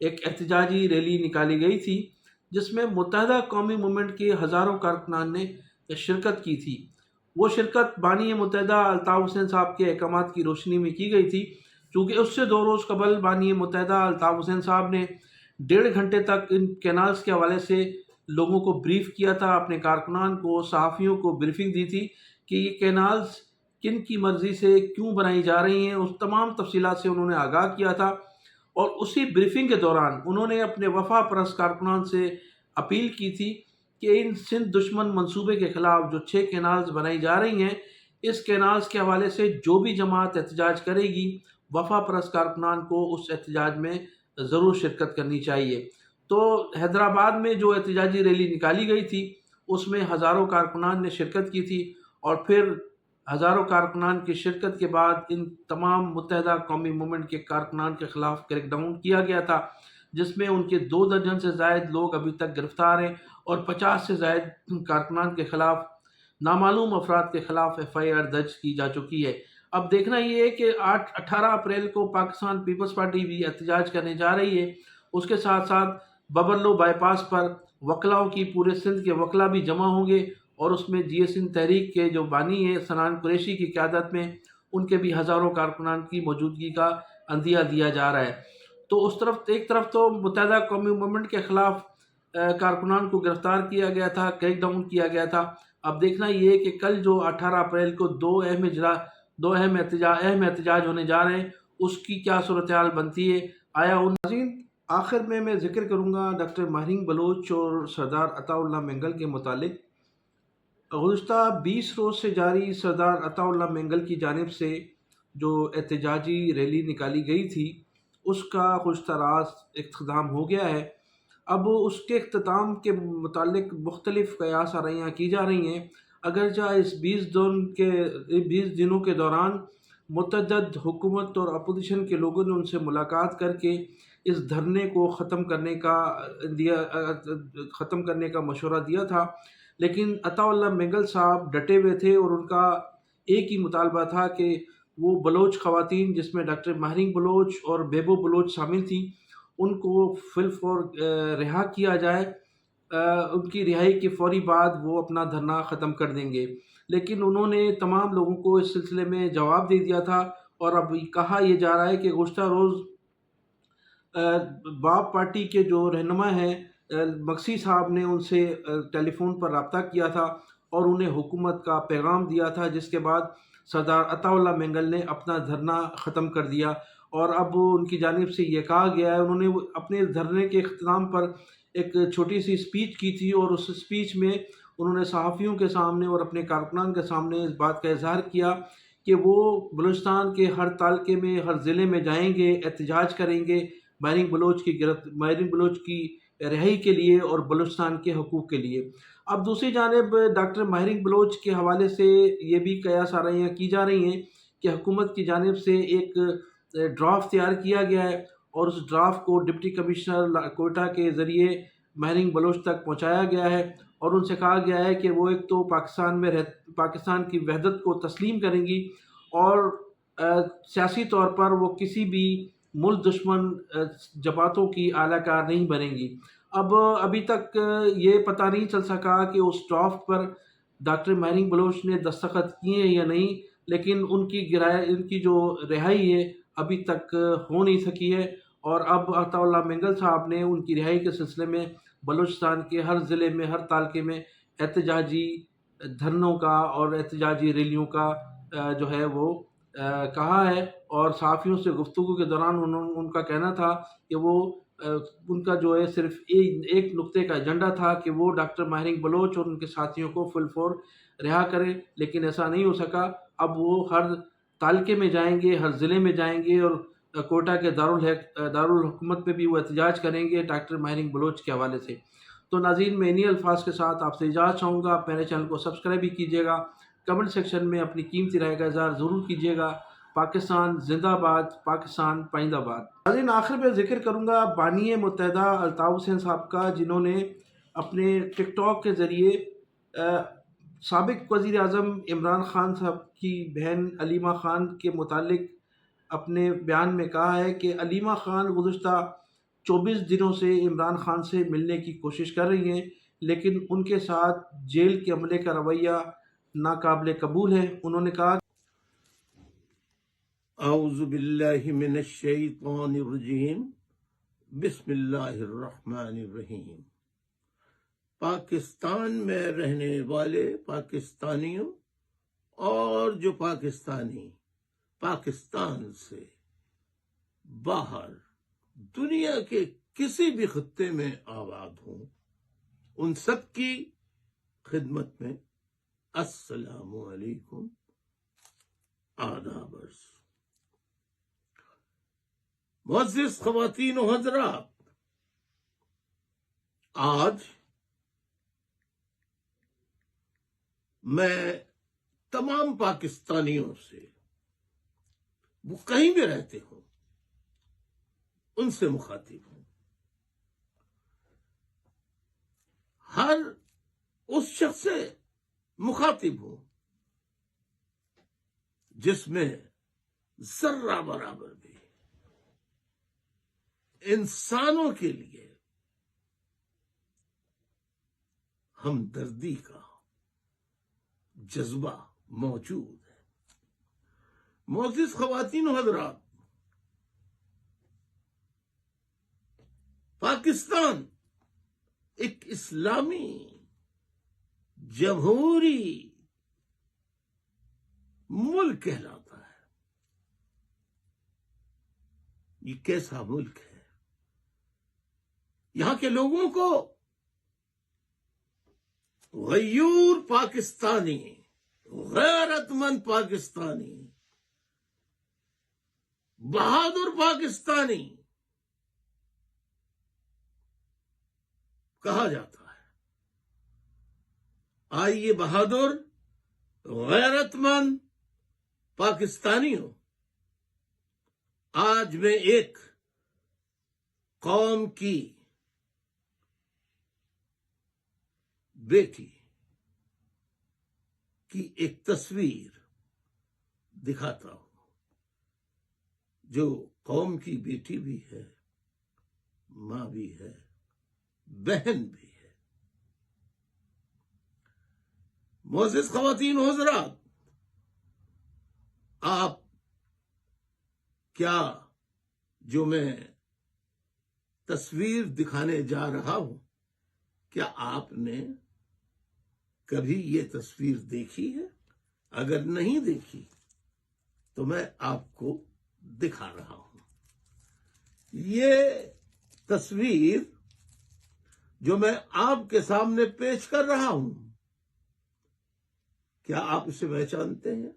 ایک احتجاجی ریلی نکالی گئی تھی جس میں متحدہ قومی موومنٹ کے ہزاروں کارکنان نے شرکت کی تھی۔ وہ شرکت بانی متحدہ الطاف حسین صاحب کے احکامات کی روشنی میں کی گئی تھی، چونکہ اس سے 2 روز قبل بانی متحدہ الطاف حسین صاحب نے 1.5 گھنٹے تک ان کینالز کے حوالے سے لوگوں کو بریف کیا تھا، اپنے کارکنان کو، صحافیوں کو بریفنگ دی تھی کہ یہ کینالز کن کی مرضی سے کیوں بنائی جا رہی ہیں، اس تمام تفصیلات سے انہوں نے آگاہ کیا تھا۔ اور اسی بریفنگ کے دوران انہوں نے اپنے وفا پرست کارکنان سے اپیل کی تھی کہ ان سندھ دشمن منصوبے کے خلاف جو 6 کینالز بنائی جا رہی ہیں، اس کینالز کے حوالے سے جو بھی جماعت احتجاج کرے گی، وفا پرست کارکنان کو اس احتجاج میں ضرور شرکت کرنی چاہیے۔ تو حیدرآباد میں جو احتجاجی ریلی نکالی گئی تھی اس میں ہزاروں کارکنان نے شرکت کی تھی، اور پھر ہزاروں کارکنان کی شرکت کے بعد ان تمام متحدہ قومی موومنٹ کے کارکنان کے خلاف کریک ڈاؤن کیا گیا تھا، جس میں ان کے 2 درجن سے زائد لوگ ابھی تک گرفتار ہیں، اور 50 سے زائد کارکنان کے خلاف، نامعلوم افراد کے خلاف FIR درج کی جا چکی ہے۔ اب دیکھنا یہ ہے کہ 18 اپریل کو پاکستان پیپلز پارٹی بھی احتجاج کرنے جا رہی ہے۔ اس کے ساتھ ساتھ ببرلو بائی پاس پر وکلاؤں کی، پورے سندھ کے وکلا بھی جمع ہوں گے، اور اس میں جی ایس تحریک کے جو بانی ہیں سنان قریشی کی قیادت میں، ان کے بھی ہزاروں کارکنان کی موجودگی کا عندیہ دیا جا رہا ہے۔ تو ایک طرف تو متحدہ قومی موومنٹ کے خلاف کارکنان کو گرفتار کیا گیا تھا، کریک ڈاؤن کیا گیا تھا۔ اب دیکھنا یہ ہے کہ کل جو 18 اپریل کو دو اہم احتجاج ہونے جا رہے ہیں، اس کی کیا صورتحال بنتی ہے۔ آیا ان ناظرین، آخر میں ذکر کروں گا ڈاکٹر ماہرینگ بلوچ اور سردار عطا اللہ مینگل کے متعلق۔ گزشتہ 20 روز سے جاری سردار عطا اللہ مینگل کی جانب سے جو احتجاجی ریلی نکالی گئی تھی، اس کا خوش طراز اختتام ہو گیا ہے۔ اب اس کے اختتام کے متعلق مختلف قیاس آرائیاں کی جا رہی ہیں، اگرچہ اس 20 دنوں کے دوران متعدد حکومت اور اپوزیشن کے لوگوں نے ان سے ملاقات کر کے اس دھرنے کو ختم کرنے کا مشورہ دیا تھا، لیکن عطا اللہ مینگل صاحب ڈٹے ہوئے تھے، اور ان کا ایک ہی مطالبہ تھا کہ وہ بلوچ خواتین، جس میں ڈاکٹر ماہرینگ بلوچ اور بیبو بلوچ شامل تھیں، ان کو فی الفور رہا کیا جائے۔ ان کی رہائی کے فوری بعد وہ اپنا دھرنا ختم کر دیں گے، لیکن انہوں نے تمام لوگوں کو اس سلسلے میں جواب دے دیا تھا، اور اب کہا یہ جا رہا ہے کہ گزشتہ روز باب پارٹی کے جو رہنما ہیں مکسی صاحب نے ان سے ٹیلی فون پر رابطہ کیا تھا اور انہیں حکومت کا پیغام دیا تھا، جس کے بعد سردار عطا اللہ مینگل نے اپنا دھرنا ختم کر دیا۔ اور اب ان کی جانب سے یہ کہا گیا ہے، انہوں نے اپنے دھرنے کے اختتام پر ایک چھوٹی سی اسپیچ کی تھی، اور اس اسپیچ میں انہوں نے صحافیوں کے سامنے اور اپنے کارکنان کے سامنے اس بات کا اظہار کیا کہ وہ بلوچستان کے ہر تعلقے میں، ہر ضلع میں جائیں گے، احتجاج کریں گے ماہرینگ بلوچ کی رہائی کے لیے اور بلوچستان کے حقوق کے لیے۔ اب دوسری جانب ڈاکٹر ماہرینگ بلوچ کے حوالے سے یہ بھی قیاس آرائیاں کی جا رہی ہیں کہ حکومت کی جانب سے ایک ڈرافٹ تیار کیا گیا ہے، اور اس ڈرافٹ کو ڈپٹی کمشنر کوئٹہ کے ذریعے ماہرینگ بلوچ تک پہنچایا گیا ہے، اور ان سے کہا گیا ہے کہ وہ ایک تو پاکستان کی وحدت کو تسلیم کریں گی، اور سیاسی طور پر وہ کسی بھی ملک دشمن جماعتوں کی اعلی کار نہیں بنے گی۔ ابھی تک یہ پتہ نہیں چل سکا کہ اس ڈرافٹ پر ڈاکٹر ماہرینگ بلوچ نے دستخط کیے ہیں یا نہیں، لیکن ان کی جو رہائی ہے ابھی تک ہو نہیں سکی ہے، اور اب عطا اللہ مینگل صاحب نے ان کی رہائی کے سلسلے میں بلوچستان کے ہر ضلع میں، ہر تعلقے میں احتجاجی دھرنوں کا اور احتجاجی ریلیوں کا جو ہے وہ کہا ہے۔ اور صحافیوں سے گفتگو کے دوران ان کا کہنا تھا کہ وہ ان کا جو ہے صرف ایک نقطے کا ایجنڈا تھا کہ وہ ڈاکٹر ماہرینگ بلوچ اور ان کے ساتھیوں کو فل فور رہا کریں، لیکن ایسا نہیں ہو سکا۔ اب وہ ہر تعلقے میں جائیں گے، ہر ضلع میں جائیں گے، اور کوئٹہ کے دارالحکومت میں بھی وہ احتجاج کریں گے ڈاکٹر ماہرینگ بلوچ کے حوالے سے۔ تو ناظرین، میں انہی الفاظ کے ساتھ آپ سے اجازت چاہوں گا۔ آپ میرے چینل کو سبسکرائب بھی کیجیے گا، کمنٹ سیکشن میں اپنی قیمتی رائے کا اظہار ضرور کیجیے گا۔ پاکستان زندہ باد، پاکستان پائندہ باد۔ ناظرین، آخر میں ذکر کروں گا بانی متحدہ الطاف حسین صاحب کا، جنہوں نے اپنے ٹک ٹاک کے ذریعے سابق وزیر اعظم عمران خان صاحب کی بہن علیمہ خان کے متعلق اپنے بیان میں کہا ہے کہ علیمہ خان گزشتہ 24 دنوں سے عمران خان سے ملنے کی کوشش کر رہی ہیں، لیکن ان کے ساتھ جیل کے عملے کا رویہ ناقابل قبول ہے۔ انہوں نے کہا اعوذ باللہ من الشیطان الرجیم، بسم اللہ الرحمن الرحیم۔ پاکستان میں رہنے والے پاکستانیوں اور جو پاکستانی پاکستان سے باہر دنیا کے کسی بھی خطے میں آباد ہوں، ان سب کی خدمت میں السلام علیکم، آداب عرض۔ معزز خواتین و حضرات، آج میں تمام پاکستانیوں سے، وہ کہیں بھی رہتے ہوں، ان سے مخاطب ہوں۔ ہر اس شخص سے مخاطب ہوں جس میں ذرہ برابر بھی انسانوں کے لیے ہمدردی کا جذبہ موجود ہے۔ معزز خواتین و حضرات، پاکستان ایک اسلامی جمہوری ملک کہلاتا ہے۔ یہ کیسا ملک ہے؟ یہاں کے لوگوں کو غیور پاکستانی، غیرت مند پاکستانی، بہادر پاکستانی کہا جاتا ہے۔ آئیے بہادر غیرت مند پاکستانیوں، آج میں ایک قوم کی بیٹی کی ایک تصویر دکھاتا ہوں، جو قوم کی بیٹی بھی ہے، ماں بھی ہے، بہن بھی ہے۔ معزز خواتین و حضرات، آپ کیا جو میں تصویر دکھانے جا رہا ہوں، کیا آپ نے کبھی یہ تصویر دیکھی ہے؟ اگر نہیں دیکھی تو میں آپ کو دکھا رہا ہوں۔ یہ تصویر جو میں آپ کے سامنے پیش کر رہا ہوں، کیا آپ اسے پہچانتے ہیں؟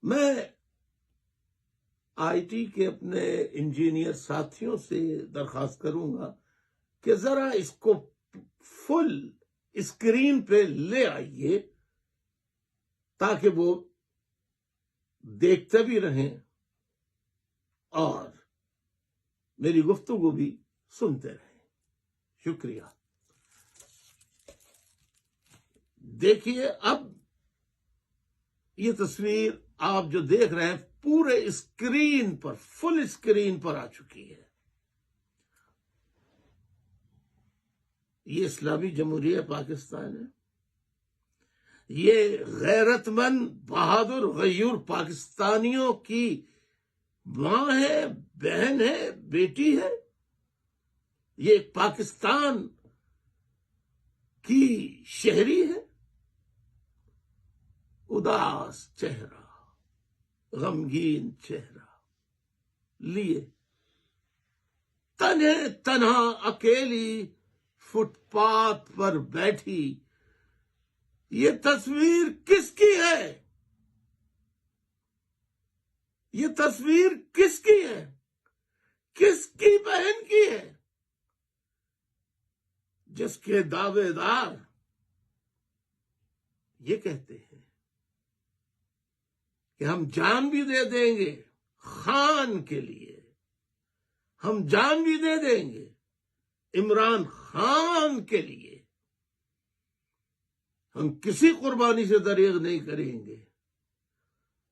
میں آئی ٹی کے اپنے انجینئر ساتھیوں سے درخواست کروں گا کہ ذرا اس کو فل اسکرین پہ لے آئیے تاکہ وہ دیکھتے بھی رہیں اور میری گفتگو بھی سنتے رہیں۔ شکریہ۔ دیکھیے، اب یہ تصویر آپ جو دیکھ رہے ہیں پورے اسکرین پر، فل اسکرین پر آ چکی ہے۔ یہ اسلامی جمہوریہ پاکستان ہے۔ یہ غیرت مند بہادر غیور پاکستانیوں کی ماں ہے، بہن ہے، بیٹی ہے۔ یہ پاکستان کی شہری ہے۔ اداس چہرہ، غمگین چہرہ لیے تنہا اکیلی فٹ پاتھ پر بیٹھی، یہ تصویر کس کی ہے؟ یہ تصویر کس کی ہے؟ کس کی بہن کی ہے؟ جس کے دعوے دار یہ کہتے ہیں کہ ہم جان بھی دے دیں گے خان کے لیے، ہم جان بھی دے دیں گے عمران خان کے لیے، ہم کسی قربانی سے دریغ نہیں کریں گے،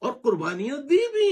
اور قربانیاں دی بھی۔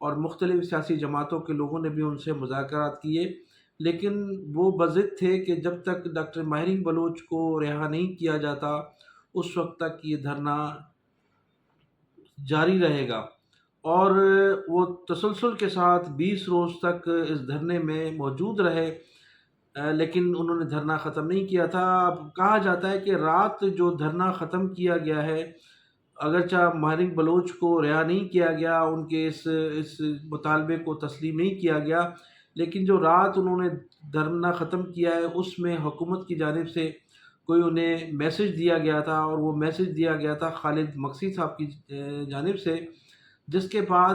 اور مختلف سیاسی جماعتوں کے لوگوں نے بھی ان سے مذاکرات کیے، لیکن وہ بضد تھے کہ جب تک ڈاکٹر ماہرین بلوچ کو رہا نہیں کیا جاتا اس وقت تک یہ دھرنا جاری رہے گا۔ اور وہ تسلسل کے ساتھ 20 روز تک اس دھرنے میں موجود رہے، لیکن انہوں نے دھرنا ختم نہیں کیا تھا۔ اب کہا جاتا ہے کہ رات جو دھرنا ختم کیا گیا ہے، اگرچہ ماہرین بلوچ کو رہا نہیں کیا گیا، ان کے اس مطالبے کو تسلیم نہیں کیا گیا، لیکن جو رات انہوں نے دھرنا ختم کیا ہے اس میں حکومت کی جانب سے کوئی انہیں میسج دیا گیا تھا، اور وہ میسج دیا گیا تھا خالد مکسی صاحب کی جانب سے، جس کے بعد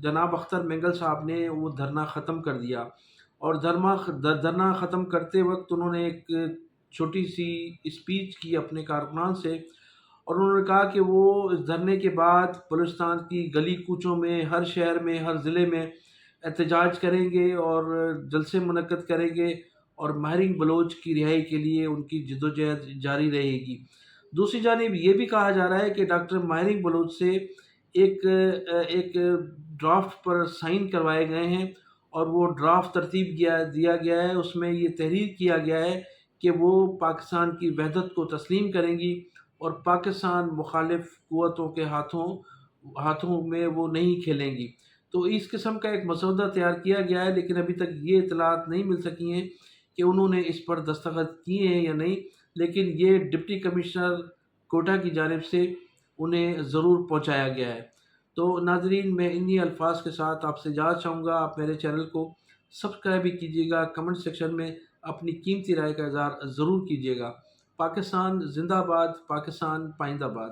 جناب اختر مینگل صاحب نے وہ دھرنا ختم کر دیا۔ اور دھرنا ختم کرتے وقت انہوں نے ایک چھوٹی سی اسپیچ کی اپنے کارکنان سے، اور انہوں نے کہا کہ وہ اس دھرنے کے بعد بلوچستان کی گلی کوچوں میں، ہر شہر میں، ہر ضلع میں احتجاج کریں گے اور جلسے منعقد کریں گے، اور ماہرین بلوچ کی رہائی کے لیے ان کی جدوجہد جاری رہے گی۔ دوسری جانب یہ بھی کہا جا رہا ہے کہ ڈاکٹر ماہرین بلوچ سے ایک ڈرافٹ پر سائن کروائے گئے ہیں، اور وہ ڈرافٹ ترتیب دیا گیا ہے، اس میں یہ تحریر کیا گیا ہے کہ وہ پاکستان کی وحدت کو تسلیم کریں گی، اور پاکستان مخالف قوتوں کے ہاتھوں میں وہ نہیں کھیلیں گی۔ تو اس قسم کا ایک مسودہ تیار کیا گیا ہے، لیکن ابھی تک یہ اطلاعات نہیں مل سکی ہیں کہ انہوں نے اس پر دستخط کیے ہیں یا نہیں، لیکن یہ ڈپٹی کمشنر کوٹا کی جانب سے انہیں ضرور پہنچایا گیا ہے۔ تو ناظرین، میں انہی الفاظ کے ساتھ آپ سے اجازت چاہوں گا۔ آپ میرے چینل کو سبسکرائب بھی کیجیے گا، کمنٹ سیکشن میں اپنی قیمتی رائے کا اظہار ضرور کیجیے گا۔ پاکستان زندہ باد، پاکستان پائندہ باد۔